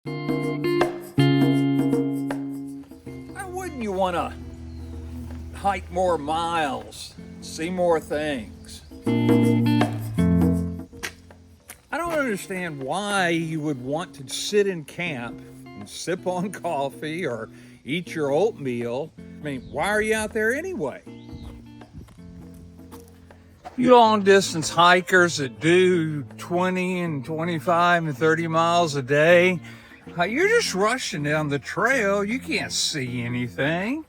Why wouldn't you want to hike more miles, see more things? I don't understand why you would want to sit in camp and sip on coffee or eat your oatmeal. I mean, why are you out there anyway? You long distance hikers that do 20 and 25 and 30 miles a day, you're just rushing down the trail. You can't see anything.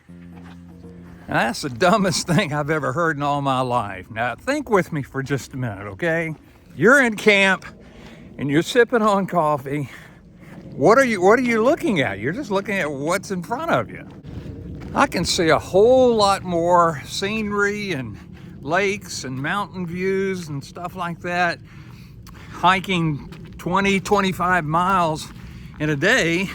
Now, that's the dumbest thing I've ever heard in all my life. Now, think with me for just a minute, okay? You're in camp and you're sipping on coffee. What are you looking at? You're just looking at what's in front of you. I can see a whole lot more scenery and lakes and mountain views and stuff like that hiking 20, 25 miles in a day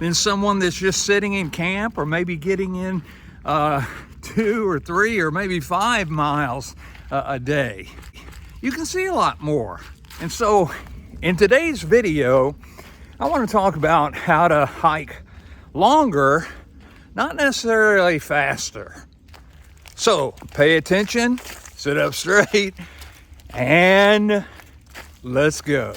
than someone that's just sitting in camp or maybe getting in 2 or 3 or maybe 5 miles a day. You can see a lot more. And so in today's video, I want to talk about how to hike longer, not necessarily faster. So pay attention, sit up straight, and let's go.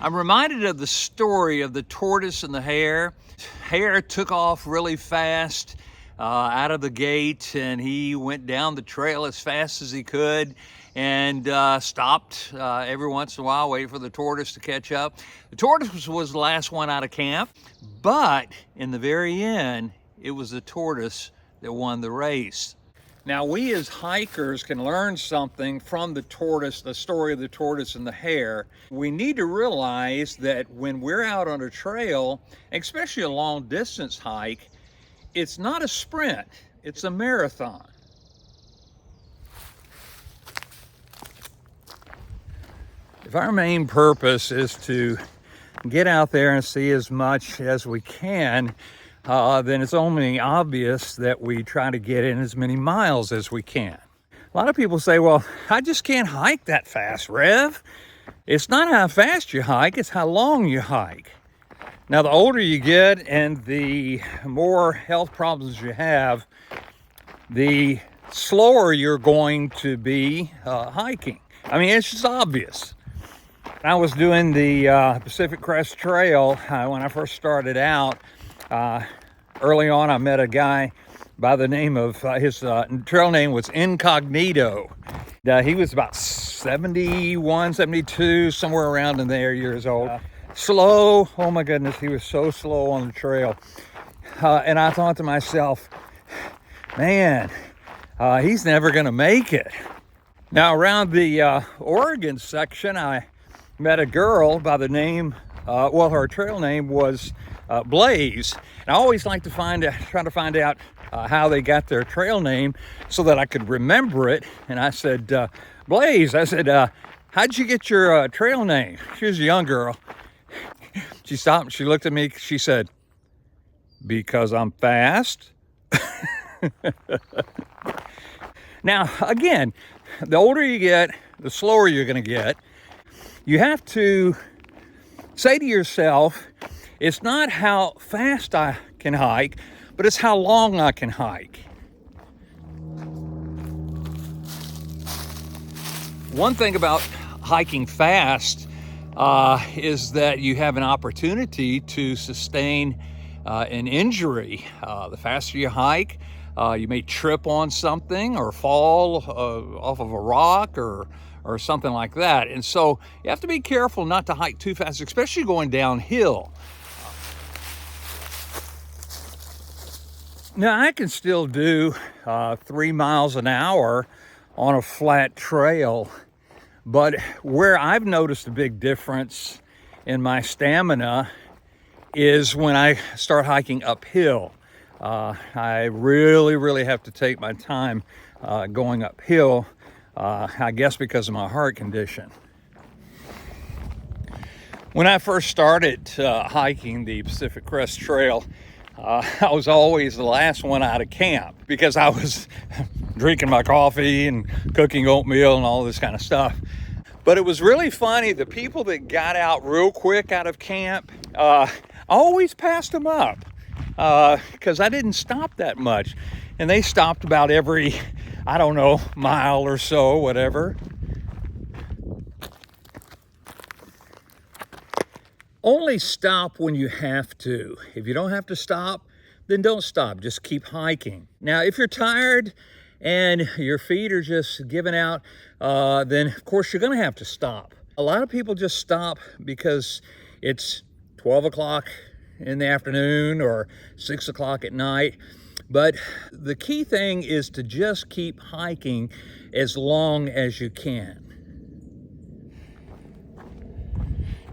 I'm reminded of the story of the tortoise and the hare. Hare took off really fast out of the gate, and he went down the trail as fast as he could and stopped every once in a while, waiting for the tortoise to catch up. The tortoise was the last one out of camp, but in the very end, it was the tortoise that won the race. Now, we as hikers can learn something from the tortoise, the story of the tortoise and the hare. We need to realize that when we're out on a trail, especially a long distance hike, it's not a sprint, it's a marathon. If our main purpose is to get out there and see as much as we can, then it's only obvious that we try to get in as many miles as we can. A lot of people say, well, I just can't hike that fast, Rev. It's not how fast you hike, it's how long you hike. Now, the older you get and the more health problems you have, the slower you're going to be hiking. I mean, it's just obvious. I was doing the Pacific Crest Trail when I first started out. Early on, I met a guy by the name of, his trail name was Incognito. He was about 71, 72, somewhere around in there years old. Slow, oh my goodness, he was so slow on the trail. And I thought to myself, man, he's never gonna make it. Now, around the Oregon section, I met a girl by the name, her trail name was Blaze. And I always like to try to find out how they got their trail name so that I could remember it. And I said, Blaze, I said, how'd you get your trail name? She was a young girl. She stopped and she looked at me. She said, because I'm fast. Now, again, the older you get, the slower you're going to get. You have to say to yourself, it's not how fast I can hike, but it's how long I can hike. One thing about hiking fast is that you have an opportunity to sustain an injury. The faster you hike, you may trip on something or fall off of a rock or something like that. And so you have to be careful not to hike too fast, especially going downhill. Now, I can still do 3 miles an hour on a flat trail, but where I've noticed a big difference in my stamina is when I start hiking uphill. I really have to take my time going uphill, I guess because of my heart condition. When I first started hiking the Pacific Crest Trail, I was always the last one out of camp because I was drinking my coffee and cooking oatmeal and all this kind of stuff. But it was really funny, the people that got out real quick out of camp, I always passed them up because I didn't stop that much. And they stopped about every, I don't know, mile or so, whatever. Only stop when you have to. If you don't have to stop, then don't stop. Just keep hiking. Now, if you're tired and your feet are just giving out, then of course you're going to have to stop. A lot of people just stop because it's 12 o'clock in the afternoon or 6 o'clock at night. But the key thing is to just keep hiking as long as you can.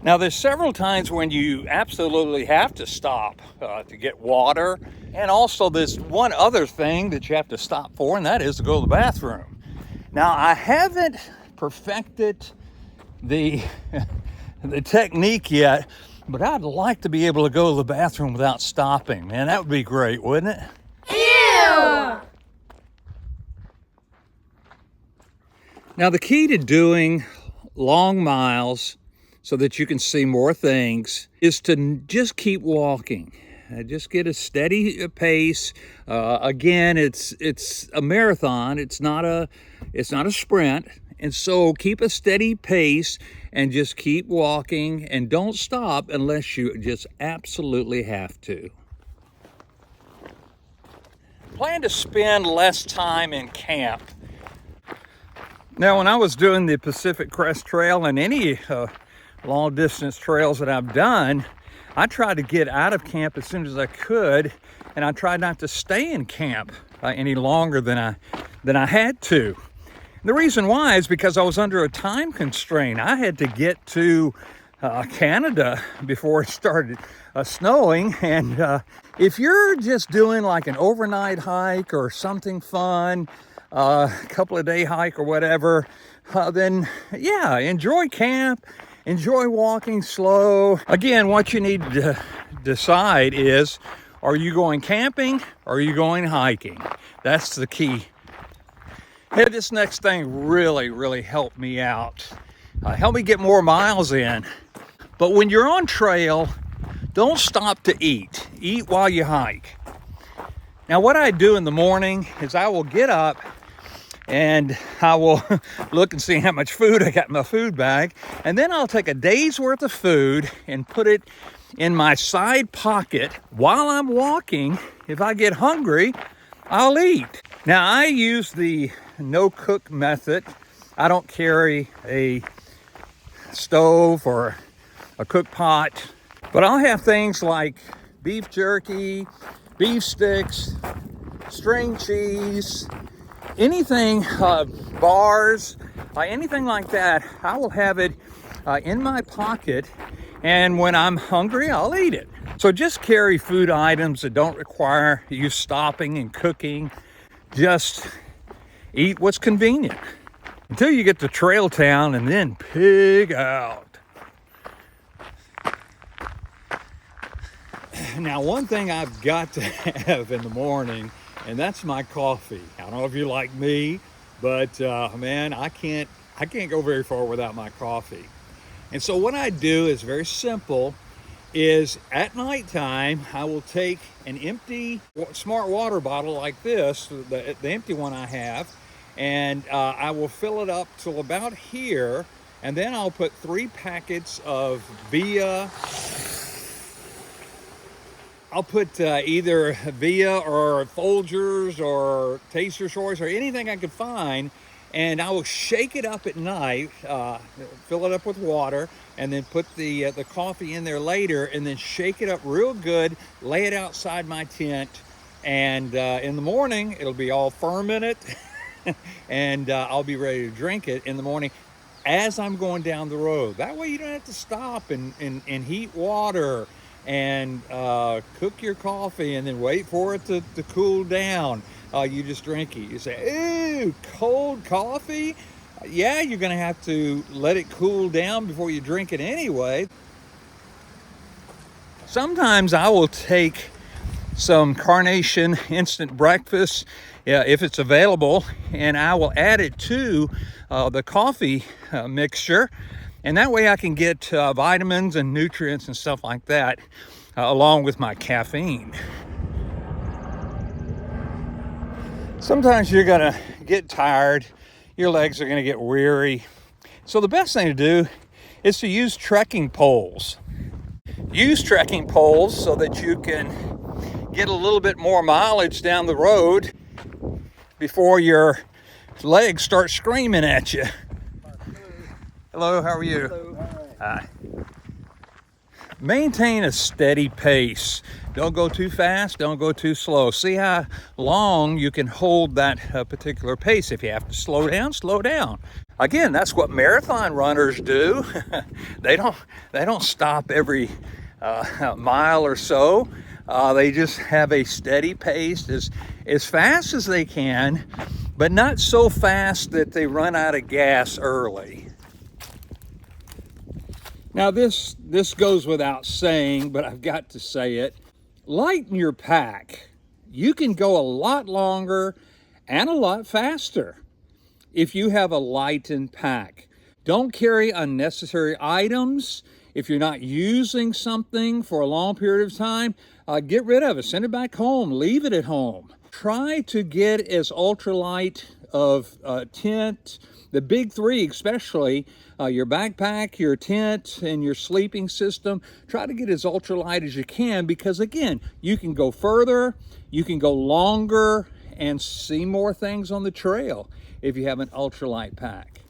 Now, there's several times when you absolutely have to stop to get water. And also there's one other thing that you have to stop for, and that is to go to the bathroom. Now, I haven't perfected the technique yet, but I'd like to be able to go to the bathroom without stopping. Man, that would be great, wouldn't it? Ew! Now, the key to doing long miles so that you can see more things is to just keep walking. Just get a steady pace. Again, it's a marathon. It's not a sprint. And so keep a steady pace and just keep walking and don't stop unless you just absolutely have to. Plan to spend less time in camp. Now, when I was doing the Pacific Crest Trail and any long distance trails that I've done, I tried to get out of camp as soon as I could, and I tried not to stay in camp any longer than I had to. And the reason why is because I was under a time constraint. I had to get to Canada before it started snowing, and if you're just doing like an overnight hike or something fun, a couple of day hike or whatever, then yeah, enjoy camp. Enjoy walking slow. Again, what you need to decide is, are you going camping or are you going hiking? That's the key. Hey, this next thing really helped me out. Helped me get more miles in. But when you're on trail, don't stop to eat. Eat while you hike. Now, what I do in the morning is I will get up and I will look and see how much food I got in my food bag. And then I'll take a day's worth of food and put it in my side pocket while I'm walking. If I get hungry, I'll eat. Now, I use the no-cook method. I don't carry a stove or a cook pot, but I'll have things like beef jerky, beef sticks, string cheese, anything, bars, anything like that. I will have it in my pocket, and when I'm hungry, I'll eat it. So just carry food items that don't require you stopping and cooking. Just eat what's convenient until you get to Trail Town, and then pig out. Now, one thing I've got to have in the morning, and that's my coffee. I don't know if you're like me, but man, I can't go very far without my coffee. And so what I do is very simple, is at nighttime, I will take an empty smart water bottle like this, the empty one I have, and I will fill it up till about here, and then I'll put 3 packets of Via. I'll put either Via or Folgers or Taste Your Choice or anything I could find, and I will shake it up at night, fill it up with water, and then put the coffee in there later, and then shake it up real good, lay it outside my tent, and in the morning, it'll be all fermented, and I'll be ready to drink it in the morning as I'm going down the road. That way you don't have to stop and heat water and cook your coffee and then wait for it to cool down. You just drink it. You say, ooh, cold coffee? Yeah, you're gonna have to let it cool down before you drink it anyway. Sometimes I will take some Carnation instant breakfast, if it's available, and I will add it to the coffee mixture, and that way I can get vitamins and nutrients and stuff like that along with my caffeine. Sometimes you're gonna get tired, your legs are gonna get weary, so the best thing to do is to use trekking poles. Use trekking poles so that you can get a little bit more mileage down the road before your legs start screaming at you. Hello, how are you? Hello. Hi. Maintain a steady pace. Don't go too fast, don't go too slow. See how long you can hold that particular pace. If you have to slow down, slow down. Again, that's what marathon runners do. They don't stop every mile or so. They just have a steady pace as fast as they can, but not so fast that they run out of gas early. Now this goes without saying, but I've got to say it. Lighten your pack. You can go a lot longer and a lot faster if you have a lightened pack. Don't carry unnecessary items. If you're not using something for a long period of time, get rid of it. Send it back home. Leave it at home. Try to get as ultralight of tent, the big three especially, your backpack, your tent, and your sleeping system. Try to get as ultralight as you can, because again, you can go further, you can go longer, and see more things on the trail if you have an ultralight pack.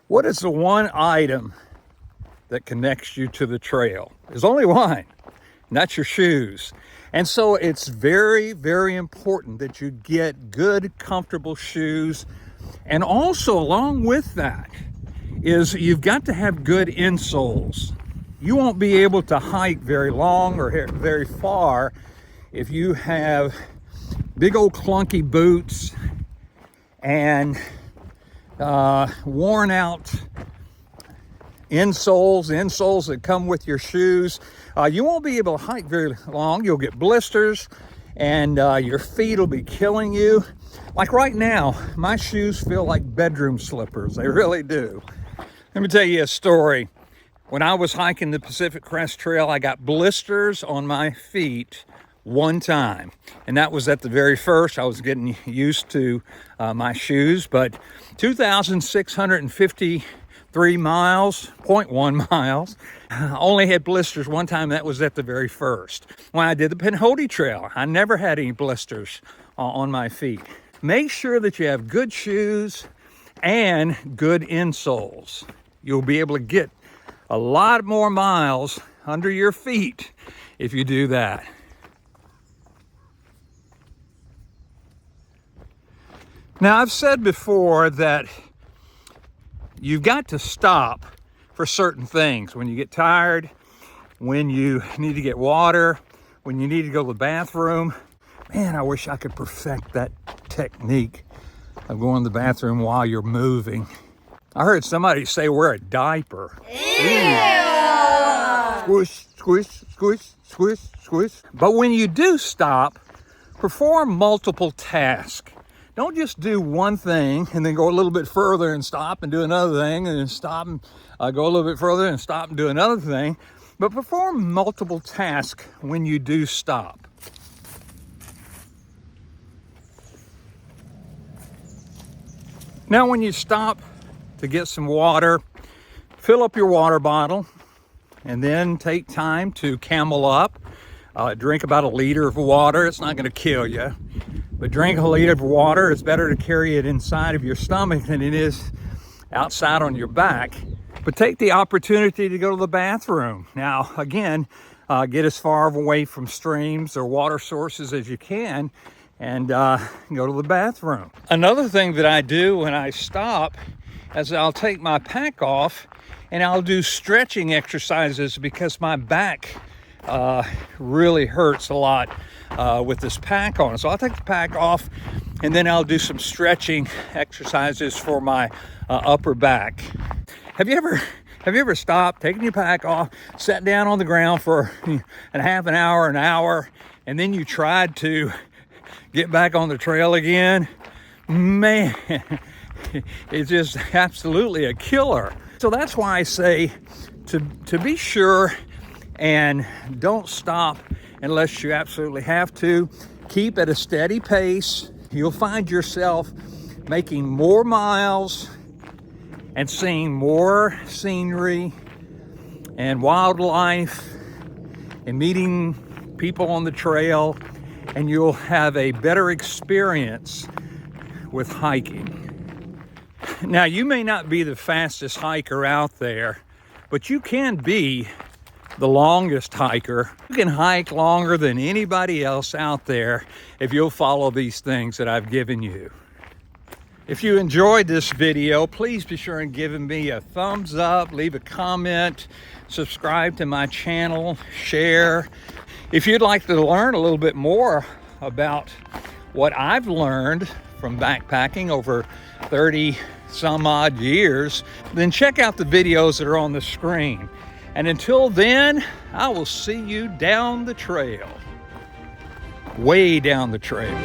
What is the one item that connects you to the trail? There's only one, and that's your shoes. And so it's very, very important that you get good, comfortable shoes. And also along with that is you've got to have good insoles. You won't be able to hike very long or very far if you have big old clunky boots and worn out insoles that come with your shoes. You won't be able to hike very long. You'll get blisters and your feet will be killing you. Like right now, my shoes feel like bedroom slippers. They really do. Let me tell you a story. When I was hiking the Pacific Crest Trail, I got blisters on my feet one time, and that was at the very first. I was getting used to my shoes, but 2,653 miles, 0.1 miles, I only had blisters one time. That was at the very first. When I did the Pinhoti Trail, I never had any blisters on my feet. Make sure that you have good shoes and good insoles. You'll be able to get a lot more miles under your feet if you do that. Now, I've said before that you've got to stop for certain things. When you get tired, when you need to get water, when you need to go to the bathroom. Man, I wish I could perfect that technique of going to the bathroom while you're moving. I heard somebody say wear a diaper. Squish, squish, squish, squish, squish. But when you do stop, perform multiple tasks. Don't just do one thing and then go a little bit further and stop and do another thing, and then stop and go a little bit further and stop and do another thing. But perform multiple tasks when you do stop. Now, when you stop to get some water, fill up your water bottle and then take time to camel up. Drink about 1 liter of water. It's not going to kill you, but drink 1 liter of water. It's better to carry it inside of your stomach than it is outside on your back. But take the opportunity to go to the bathroom. Now, again, get as far away from streams or water sources as you can and go to the bathroom. Another thing that I do when I stop is I'll take my pack off and I'll do stretching exercises because my back really hurts a lot with this pack on. So I'll take the pack off, and then I'll do some stretching exercises for my upper back. Have you ever stopped, taken your pack off, sat down on the ground for a half an hour, and then you tried to get back on the trail again? Man, it's just absolutely a killer. So that's why I say to be sure and don't stop unless you absolutely have to. Keep at a steady pace. You'll find yourself making more miles and seeing more scenery and wildlife and meeting people on the trail, and you'll have a better experience with hiking. Now, you may not be the fastest hiker out there, but you can be the longest hiker. You can hike longer than anybody else out there if you'll follow these things that I've given you. If you enjoyed this video, please be sure and give me a thumbs up, leave a comment, subscribe to my channel, share. If you'd like to learn a little bit more about what I've learned from backpacking over 30 some odd years, then check out the videos that are on the screen. And until then, I will see you down the trail, way down the trail.